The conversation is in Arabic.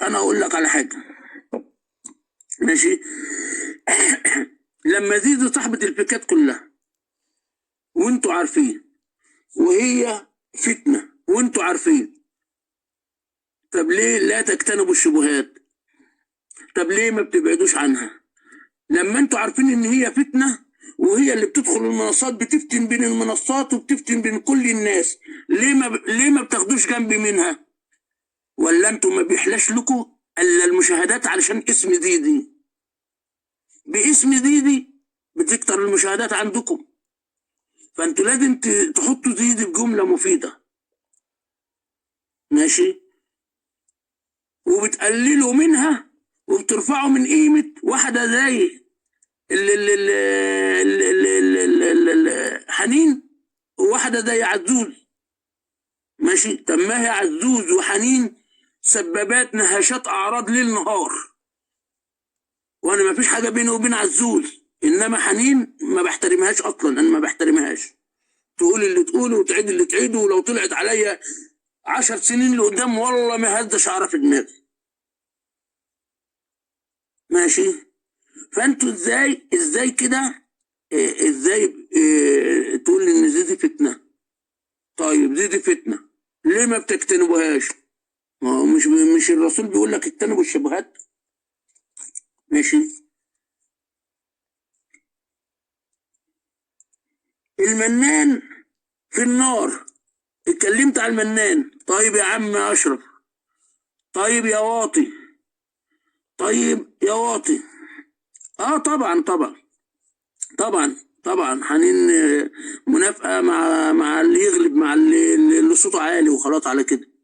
انا اقول لك على حاجه. ماشي. لما زيزو صاحبة الفكات كلها وانتوا عارفين، وهي فتنة وانتوا عارفين، طب ليه لا تجتنبوا الشبهات؟ طب ليه ما بتبعدوش عنها؟ لما انتوا عارفين ان هي فتنة وهي اللي بتدخل المنصات بتفتن بين المنصات وبتفتن بين كل الناس، ليه ما بتاخدوش جنب منها؟ ولا انتوا ما بيحلاش لكم الا المشاهدات علشان اسم ديدي؟ باسم ديدي بتكتر المشاهدات عندكم، فانتوا لازم تحطوا ديدي بجملة مفيدة. ماشي. وبتقللوا منها وبترفعوا من قيمة واحدة زي حنين وواحدة زي عزوز. ماشي. طب ما هي عزوز وحنين سببات نهشات أعراض ليل نهار، وأنا ما فيش حاجة بيني وبين عزوز، إنما حنين ما بحترمهاش أصلا، أنا ما بحترمهاش. تقول اللي تقوله وتعيد اللي تعيده، ولو طلعت عليا 10 سنين لقدام والله ما هز شعره في دماغي. ماشي. فانتوا ازاي كده؟ ازاي تقول ان دي فتنه؟ طيب دي فتنه، ليه ما بتجتنبوهاش؟ ما هو مش الرسول بيقول لك اجتنبوا الشبهات؟ ماشي. المنان في النار، اتكلمت على المنان. طيب يا عم اشرف، طيب يا واطي، طيب يا واطي. اه طبعا طبعا طبعا طبعا حنين منافقه مع اللي يغلب، مع اللي صوته عالي وخلاص على كده.